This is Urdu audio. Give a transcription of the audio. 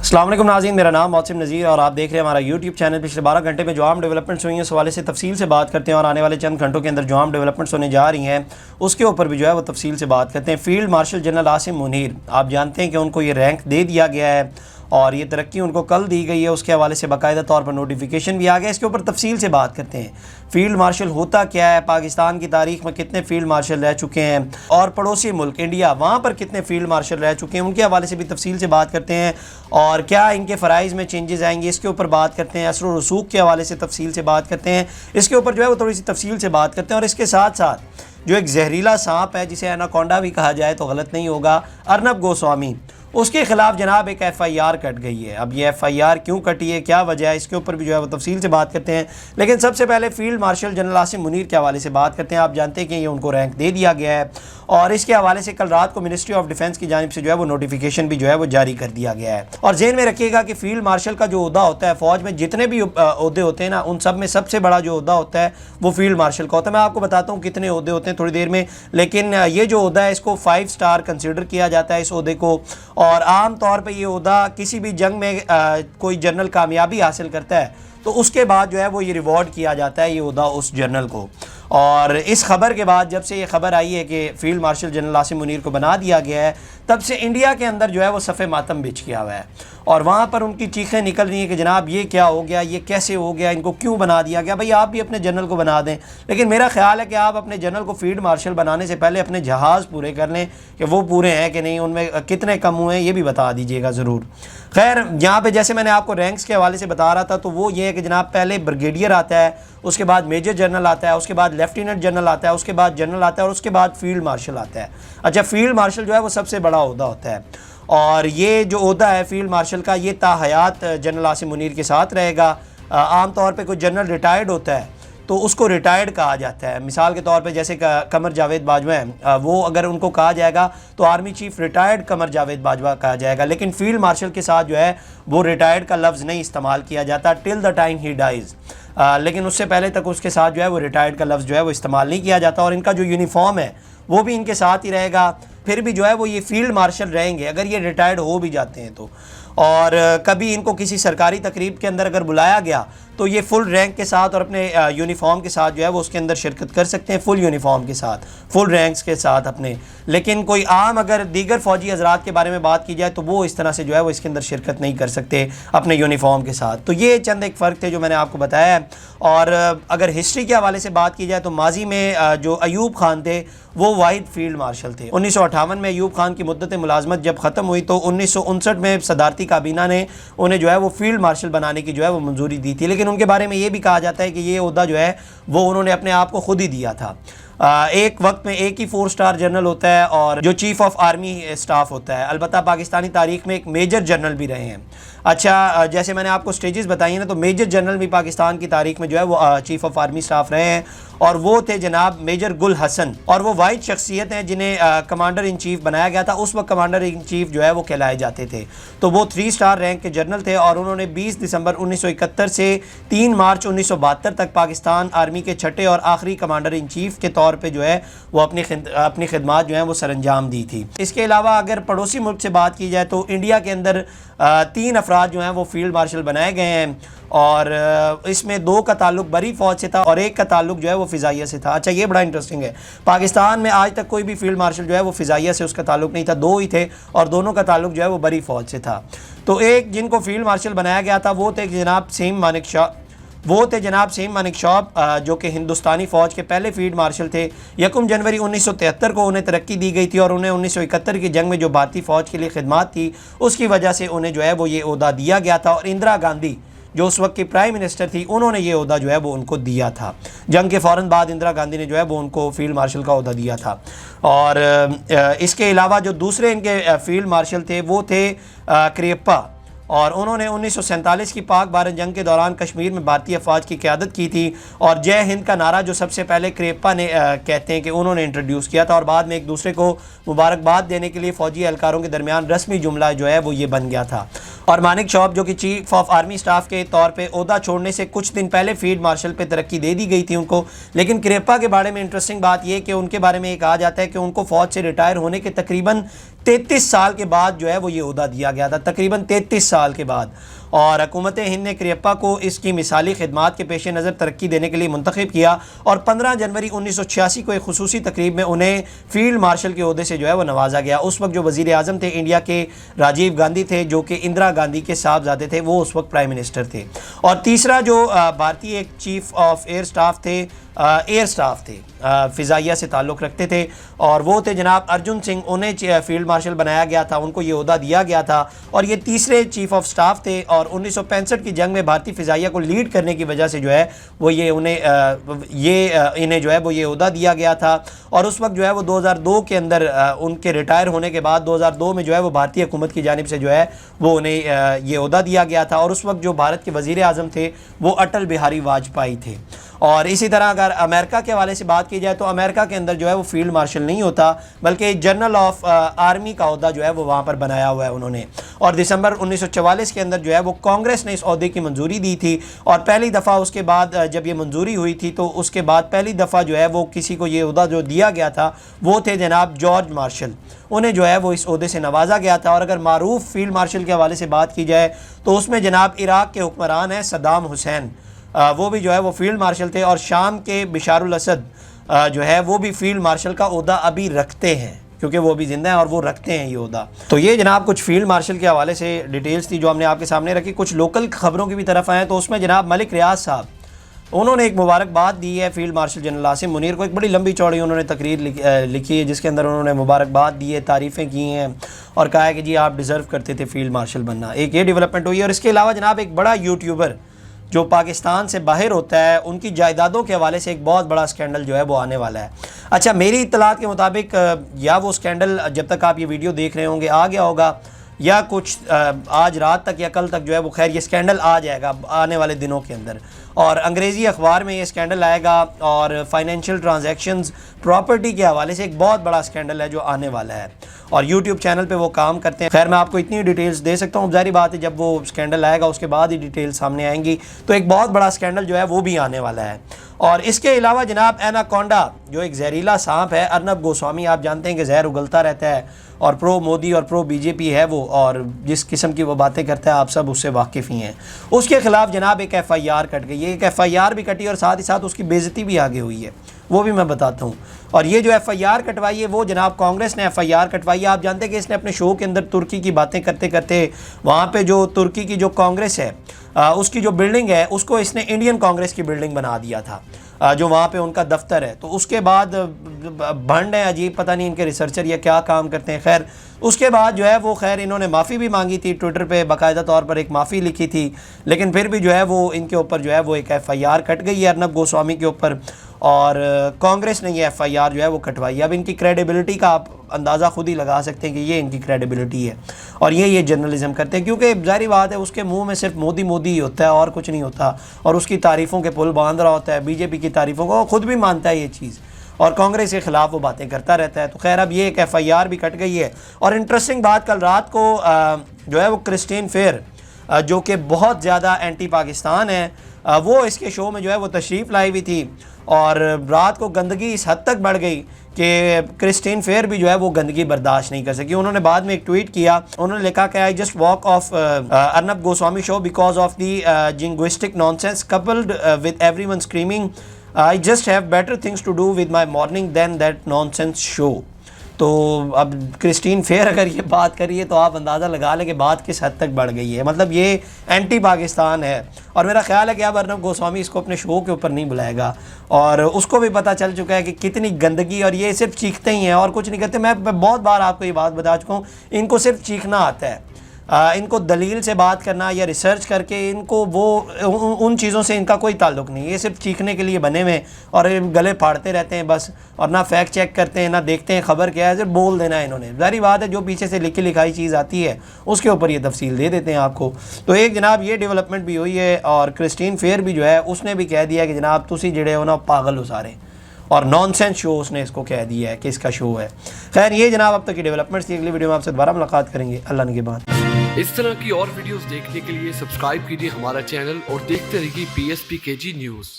السلام علیکم ناظرین، میرا نام محسن نذیر اور آپ دیکھ رہے ہیں ہمارا یوٹیوب چینل۔ پچھلے 12 گھنٹے میں جو عام ڈیولپمنٹس ہوئی ہیں اس حوالے سے تفصیل سے بات کرتے ہیں، اور آنے والے چند گھنٹوں کے اندر جو عام ڈیولپمنٹس ہونے جا رہی ہیں اس کے اوپر بھی جو ہے وہ تفصیل سے بات کرتے ہیں۔ Field marshal general Asim Munir, آپ جانتے ہیں کہ ان کو یہ رینک دے دیا گیا ہے اور یہ ترقی ان کو کل دی گئی ہے، اس کے حوالے سے باقاعدہ طور پر نوٹیفیکیشن بھی آ گیا۔ اس کے اوپر تفصیل سے بات کرتے ہیں۔ فیلڈ مارشل ہوتا کیا ہے، پاکستان کی تاریخ میں کتنے فیلڈ مارشل رہ چکے ہیں، اور پڑوسی ملک انڈیا وہاں پر کتنے فیلڈ مارشل رہ چکے ہیں، ان کے حوالے سے بھی تفصیل سے بات کرتے ہیں، اور کیا ان کے فرائض میں چینجز آئیں گے اس کے اوپر بات کرتے ہیں۔ اثر و رسوخ کے حوالے سے تفصیل سے بات کرتے ہیں، اس کے اوپر جو ہے وہ تھوڑی سی تفصیل سے بات کرتے ہیں۔ اور اس کے ساتھ ساتھ جو ایک زہریلا سانپ ہے جسے اناکونڈا بھی کہا جائے تو غلط نہیں ہوگا، ارنب گوسوامی، اس کے خلاف جناب ایک ایف آئی آر کٹ گئی ہے۔ اب یہ ایف آئی آر کیوں کٹی ہے، کیا وجہ ہے، اس کے اوپر بھی جو ہے وہ تفصیل سے بات کرتے ہیں۔ لیکن سب سے پہلے field marshal general Asim Munir کے حوالے سے بات کرتے ہیں۔ آپ جانتے ہیں کہ یہ ان کو رینک دے دیا گیا ہے، اور اس کے حوالے سے کل رات کو منسٹری آف ڈیفنس کی جانب سے جو ہے وہ نوٹیفیکیشن بھی جو ہے وہ جاری کر دیا گیا ہے۔ اور ذہن میں رکھیے گا کہ فیلڈ مارشل کا جو عہدہ ہوتا ہے، فوج میں جتنے بھی عہدے ہوتے ہیں نا، ان سب میں سب سے بڑا جو عہدہ ہوتا ہے وہ فیلڈ مارشل کا ہوتا ہے۔ میں آپ کو بتاتا ہوں کتنے عہدے ہوتے ہیں تھوڑی دیر میں، لیکن یہ جو عہدہ ہے اس کو 5 سٹار کنسیڈر کیا جاتا ہے اس عہدے کو، اور عام طور پہ یہ عہدہ کسی بھی جنگ میں کوئی جنرل کامیابی حاصل کرتا ہے تو اس کے بعد جو ہے وہ یہ ریوارڈ کیا جاتا ہے یہ عہدہ اس جنرل کو۔ اور اس خبر کے بعد جب سے یہ خبر آئی ہے کہ field marshal general Asim Munir کو بنا دیا گیا ہے، تب سے انڈیا کے اندر جو ہے وہ صف ماتم بچھ گیا ہوا ہے، اور وہاں پر ان کی چیخیں نکل رہی ہیں کہ جناب یہ کیا ہو گیا، یہ کیسے ہو گیا، ان کو کیوں بنا دیا گیا۔ بھائی آپ بھی اپنے جنرل کو بنا دیں، لیکن میرا خیال ہے کہ آپ اپنے جنرل کو فیلڈ مارشل بنانے سے پہلے اپنے جہاز پورے کر لیں کہ وہ پورے ہیں کہ نہیں، ان میں کتنے کم ہوئے ہیں یہ بھی بتا دیجیے گا ضرور۔ خیر، یہاں پہ جیسے میں نے آپ کو رینکس کے حوالے سے بتا رہا تھا، تو وہ یہ ہے کہ جناب پہلے بریگیڈیئر آتا ہے، اس کے بعد میجر جنرل آتا ہے، اس کے بعد لیفٹیننٹ جنرل آتا ہے، اس کے بعد جنرل آتا ہے، اور اس کے بعد فیلڈ مارشل آتا ہے۔ اچھا، فیلڈ مارشل جو ہے وہ سب سے بڑا عہدہ ہوتا ہے، اور یہ جو عہدہ ہے فیلڈ مارشل کا، یہ تا حیات جنرل عاصم منیر کے ساتھ رہے گا۔ عام طور پہ کوئی جنرل ریٹائرڈ ہوتا ہے تو اس کو ریٹائرڈ کہا جاتا ہے۔ مثال کے طور پہ جیسے قمر جاوید باجوہ ہیں، وہ اگر ان کو کہا جائے گا تو army chief retired Qamar Javed Bajwa کہا جائے گا، لیکن فیلڈ مارشل کے ساتھ جو ہے وہ ریٹائرڈ کا لفظ نہیں استعمال کیا جاتا ٹل دا ٹائم ہی ڈائز، لیکن اس سے پہلے تک اس کے ساتھ جو ہے وہ ریٹائرڈ کا لفظ جو ہے وہ استعمال نہیں کیا جاتا۔ اور ان کا جو یونیفارم ہے وہ بھی ان کے ساتھ ہی رہے گا، پھر بھی جو ہے وہ یہ فیلڈ مارشل رہیں گے اگر یہ ریٹائرڈ ہو بھی جاتے ہیں تو۔ اور کبھی ان کو کسی سرکاری تقریب کے اندر اگر بلایا گیا تو یہ فل رینک کے ساتھ اور اپنے یونیفارم کے ساتھ جو ہے وہ اس کے اندر شرکت کر سکتے ہیں، فل یونیفارم کے ساتھ، فل رینکس کے ساتھ اپنے۔ لیکن کوئی عام اگر دیگر فوجی حضرات کے بارے میں بات کی جائے تو وہ اس طرح سے جو ہے وہ اس کے اندر شرکت نہیں کر سکتے اپنے یونیفارم کے ساتھ۔ تو یہ چند ایک فرق تھے جو میں نے آپ کو بتایا ہے۔ اور اگر ہسٹری کے حوالے سے بات کی جائے تو ماضی میں جو ایوب خان تھے وہ واحد فیلڈ مارشل تھے۔ 1958 میں ایوب خان کی مدت ملازمت جب ختم ہوئی تو 1959 میں صدارتی کابینہ نے انہیں جو ہے وہ فیلڈ مارشل بنانے کی جو ہے وہ منظوری دی تھی، لیکن ان کے بارے میں یہ بھی کہا جاتا ہے کہ یہ عہدہ جو ہے وہ انہوں نے اپنے آپ کو خود ہی دیا تھا۔ ایک وقت میں ایک ہی 4 سٹار جنرل ہوتا ہے اور جو چیف آف آرمی اسٹاف ہوتا ہے، البتہ پاکستانی تاریخ میں ایک میجر جنرل بھی رہے ہیں۔ اچھا، جیسے میں نے آپ کو سٹیجز بتائی ہیں نا، تو میجر جنرل بھی پاکستان کی تاریخ میں جو ہے وہ چیف آف آرمی اسٹاف رہے ہیں، اور وہ تھے جناب میجر گل حسن، اور وہ واحد شخصیت ہیں جنہیں کمانڈر ان چیف بنایا گیا تھا۔ اس وقت کمانڈر ان چیف جو ہے وہ کہلائے جاتے تھے، تو وہ 3 سٹار رینک کے جنرل تھے، اور انہوں نے 20 دسمبر 1971 سے 3 مارچ 1972 تک پاکستان آرمی کے چھٹے اور آخری کمانڈر ان چیف کے طور پہ جو ہے وہ اپنی خدمات جو ہیں وہ سر انجام دی تھی۔ اس کے علاوہ اگر پڑوسی ملک سے بات کی جائے تو انڈیا کے اندر 3 افراد جو ہیں وہ فیلڈ مارشل بنائے گئے ہیں، اور اس میں 2 کا تعلق بری فوج سے تھا اور 1 کا تعلق جو ہے وہ فضائیہ سے تھا۔ اچھا، یہ بڑا انٹرسٹنگ ہے، پاکستان میں آج تک کوئی بھی فیلڈ مارشل جو ہے وہ فضائیہ سے اس کا تعلق نہیں تھا، 2 ہی تھے، اور دونوں کا تعلق جو ہے وہ بری فوج سے تھا۔ تو ایک جن کو فیلڈ مارشل بنایا گیا تھا وہ تھے جناب سیم مانک شاہ، جو کہ ہندوستانی فوج کے پہلے فیلڈ مارشل تھے۔ 1 جنوری 1973 کو انہیں ترقی دی گئی تھی، اور انہیں 1971 کی جنگ میں جو بھارتی فوج کے لیے خدمات تھی اس کی وجہ سے انہیں جو ہے وہ یہ عہدہ دیا گیا تھا، اور اندرا گاندھی جو اس وقت کی پرائم منسٹر تھی انہوں نے یہ عہدہ جو ہے وہ ان کو دیا تھا۔ جنگ کے فوراً بعد اندرا گاندھی نے جو ہے وہ ان کو فیلڈ مارشل کا عہدہ دیا تھا۔ اور اس کے علاوہ جو دوسرے ان کے فیلڈ مارشل تھے وہ تھے کریپا، اور انہوں نے 1947 کی پاک بھارت جنگ کے دوران کشمیر میں بھارتی افواج کی قیادت کی تھی، اور جے ہند کا نعرہ جو سب سے پہلے کریپا نے کہتے ہیں کہ انہوں نے انٹروڈیوس کیا تھا، اور بعد میں ایک دوسرے کو مبارکباد دینے کے لیے فوجی اہلکاروں کے درمیان رسمی جملہ جو ہے وہ یہ بن گیا تھا۔ اور مانک شاہ جو کہ چیف آف آرمی اسٹاف کے طور پہ عہدہ چھوڑنے سے کچھ دن پہلے فیلڈ مارشل پہ ترقی دے دی گئی تھی ان کو، لیکن کریپا کے بارے میں انٹرسٹنگ بات یہ کہ ان کے بارے میں یہ کہا جاتا ہے کہ ان کو فوج سے ریٹائر ہونے کے تقریباً 33 سال کے بعد جو ہے وہ یہ عہدہ دیا گیا تھا، تقریباً 33 سال کے بعد. اور حکومت ہند نے کریپا کو اس کی مثالی خدمات کے پیش نظر ترقی دینے کے لیے منتخب کیا اور 15 جنوری 1986 کو ایک خصوصی تقریب میں انہیں فیلڈ مارشل کے عہدے سے جو ہے وہ نوازا گیا. اس وقت جو وزیر اعظم تھے انڈیا کے راجیو گاندھی تھے، جو کہ اندرا گاندھی کے صاحبزادے تھے، وہ اس وقت پرائم منسٹر تھے. اور تیسرا جو بھارتی ایک چیف آف ایئر سٹاف تھے، فضائیہ سے تعلق رکھتے تھے، اور وہ تھے جناب ارجن سنگھ. انہیں فیلڈ مارشل بنایا گیا تھا، ان کو یہ عہدہ دیا گیا تھا، اور یہ تیسرے چیف آف سٹاف تھے. اور 1965 کی جنگ میں بھارتی فضائیہ کو لیڈ کرنے کی وجہ سے جو ہے وہ انہیں جو ہے وہ یہ عہدہ دیا گیا تھا. اور اس وقت جو ہے وہ 2002 کے اندر ان کے ریٹائر ہونے کے بعد 2002 میں جو ہے وہ بھارتی حکومت کی جانب سے جو ہے وہ انہیں یہ عہدہ دیا گیا تھا. اور اس وقت جو بھارت کے وزیر اعظم تھے وہ اٹل بہاری واجپئی تھے. اور اسی طرح اگر امریکہ کے حوالے سے بات کی جائے تو امریکہ کے اندر جو ہے وہ فیلڈ مارشل نہیں ہوتا، بلکہ جنرل آف آرمی کا عہدہ جو ہے وہ وہاں پر بنایا ہوا ہے انہوں نے. اور دسمبر 1944 کے اندر جو ہے وہ کانگریس نے اس عہدے کی منظوری دی تھی، اور پہلی دفعہ اس کے بعد جب یہ منظوری ہوئی تھی تو اس کے بعد پہلی دفعہ جو ہے وہ کسی کو یہ عہدہ جو دیا گیا تھا وہ تھے جناب جارج مارشل. انہیں جو ہے وہ اس عہدے سے نوازا گیا تھا. اور اگر معروف فیلڈ مارشل کے حوالے سے بات کی جائے تو اس میں جناب عراق کے حکمران ہیں صدام حسین، وہ بھی جو ہے وہ فیلڈ مارشل تھے. اور شام کے بشار الاسد جو ہے وہ بھی فیلڈ مارشل کا عہدہ ابھی رکھتے ہیں، کیونکہ وہ بھی زندہ ہیں اور وہ رکھتے ہیں یہ عہدہ. تو یہ جناب کچھ فیلڈ مارشل کے حوالے سے ڈیٹیلز تھی جو ہم نے آپ کے سامنے رکھی. کچھ لوکل خبروں کی بھی طرف آئیں تو اس میں جناب ملک ریاض صاحب انہوں نے ایک مبارکباد دی ہے field marshal general Asim Munir کو. ایک بڑی لمبی چوڑی انہوں نے تقریر لکھی ہے جس کے اندر انہوں نے مبارکباد دی ہے، تعریفیں کی ہیں، اور کہا ہے کہ جی آپ ڈیزرو کرتے تھے فیلڈ مارشل بننا. ایک یہ ڈیولپمنٹ ہوئی ہے. اور اس کے علاوہ جناب ایک بڑا یوٹیوبر جو پاکستان سے باہر ہوتا ہے، ان کی جائیدادوں کے حوالے سے ایک بہت بڑا سکینڈل جو ہے وہ آنے والا ہے. اچھا، میری اطلاعات کے مطابق یا وہ سکینڈل جب تک آپ یہ ویڈیو دیکھ رہے ہوں گے آ گیا ہوگا، یا کچھ آج رات تک یا کل تک جو ہے وہ خیر یہ سکینڈل آ جائے گا آنے والے دنوں کے اندر. اور انگریزی اخبار میں یہ سکینڈل آئے گا، اور فائنینشیل ٹرانزیکشنز پراپرٹی کے حوالے سے ایک بہت بڑا سکینڈل ہے جو آنے والا ہے. اور یوٹیوب چینل پہ وہ کام کرتے ہیں. خیر میں آپ کو اتنی ڈیٹیلز دے سکتا ہوں، ظاہری بات ہے جب وہ سکینڈل آئے گا اس کے بعد ہی ڈیٹیل سامنے آئیں گی. تو ایک بہت بڑا سکینڈل جو ہے وہ بھی آنے والا ہے. اور اس کے علاوہ جناب ایناکونڈا جو ایک زہریلا سانپ ہے، ارنب گوسوامی آپ جانتے ہیں کہ زہر اگلتا رہتا ہے اور پرو مودی اور پرو بی جے پی ہے وہ، اور جس قسم کی وہ باتیں کرتا ہے آپ سب اس سے واقف ہی ہیں. اس کے خلاف جناب ایک ایف آئی آر کٹ گئی ہے. ایک ایف آئی آر بھی کٹی اور ساتھ ہی ساتھ اس کی بے عزتی بھی آگے ہوئی ہے، وہ بھی میں بتاتا ہوں. اور یہ جو ایف آئی آر کٹوائی ہے وہ جناب کانگریس نے ایف آئی آر کٹوائی ہے. آپ جانتے ہیں کہ اس نے اپنے شو کے اندر ترکی کی باتیں کرتے کرتے وہاں پہ جو ترکی کی جو کانگریس ہے اس کی جو بلڈنگ ہے اس کو اس نے انڈین کانگریس کی بلڈنگ بنا دیا تھا، جو وہاں پہ ان کا دفتر ہے. تو اس کے بعد بھنڈ ہے عجیب، پتہ نہیں ان کے ریسرچر یا کیا کام کرتے ہیں. خیر اس کے بعد جو ہے وہ خیر انہوں نے معافی بھی مانگی تھی، ٹویٹر پہ باقاعدہ طور پر ایک معافی لکھی تھی، لیکن پھر بھی جو ہے وہ ان کے اوپر جو ہے وہ ایک ایف آئی آر کٹ گئی ہے ارنب گوسوامی کے اوپر. اور کانگریس نے یہ ایف آئی آر جو ہے وہ کٹوائی ہے. اب ان کی کریڈیبلٹی کا آپ اندازہ خود ہی لگا سکتے ہیں کہ یہ ان کی کریڈیبلٹی ہے اور یہ جرنلزم کرتے ہیں، کیونکہ ظاہری بات ہے اس کے منہ میں صرف مودی مودی ہی ہوتا ہے اور کچھ نہیں ہوتا، اور اس کی تعریفوں کے پل باندھ رہا ہوتا ہے، بی جے پی کی تعریفوں کو خود بھی مانتا ہے یہ چیز، اور کانگریس کے خلاف وہ باتیں کرتا رہتا ہے. تو خیر اب یہ ایک ایف آئی آر بھی کٹ گئی ہے. اور انٹرسٹنگ بات، کل رات کو جو ہے وہ کرسٹین فیئر جو کہ بہت زیادہ اینٹی پاکستان ہے، وہ اس کے شو میں جو ہے وہ تشریف لائی ہوئی تھی. اور رات کو گندگی اس حد تک بڑھ گئی کہ کرسٹین فیئر بھی جو ہے وہ گندگی برداشت نہیں کر سکی. انہوں نے بعد میں ایک ٹویٹ کیا، انہوں نے لکھا کہ I just walk off Arnab Goswami show because of the jingoistic nonsense coupled with every one screaming I just have better things to do with my morning than that nonsense show. تو اب کرسٹین فیئر اگر یہ بات کر رہی ہے تو آپ اندازہ لگا لیں کہ بات کس حد تک بڑھ گئی ہے. مطلب یہ اینٹی پاکستان ہے، اور میرا خیال ہے کہ اب ارنب گوسوامی اس کو اپنے شو کے اوپر نہیں بلائے گا، اور اس کو بھی پتہ چل چکا ہے کہ کتنی گندگی، اور یہ صرف چیختے ہی ہیں اور کچھ نہیں کرتے. میں بہت بار آپ کو یہ بات بتا چکا ہوں، ان کو صرف چیخنا آتا ہے. ان کو دلیل سے بات کرنا یا ریسرچ کر کے ان کو وہ ان چیزوں سے ان کا کوئی تعلق نہیں. یہ صرف چیخنے کے لیے بنے ہوئے اور گلے پھاڑتے رہتے ہیں بس، اور نہ فیکٹ چیک کرتے ہیں نہ دیکھتے ہیں خبر کیا ہے، صرف بول دینا ہے انہوں نے. ظاہری بات ہے جو پیچھے سے لکھی لکھائی چیز آتی ہے اس کے اوپر یہ تفصیل دے دیتے ہیں آپ کو. تو ایک جناب یہ ڈیولپمنٹ بھی ہوئی ہے، اور کرسٹین فیئر بھی جو ہے اس نے بھی کہہ دیا کہ جناب تسی جڑے ہو نا پاگل ہو سارے، اور نان سینس شو اس نے اس کو کہہ دیا ہے کہ اس کا شو ہے. خیر یہ جناب اب تک کی ڈیولپمنٹس تھی. اگلی ویڈیو میں آپ سے دوبارہ ملاقات کریں گے. اللہ نگہبان. اس طرح کی اور ویڈیوز دیکھنے کے لیے سبسکرائب کیجیے ہمارا چینل اور دیکھتے رہیے PSPKG نیوز.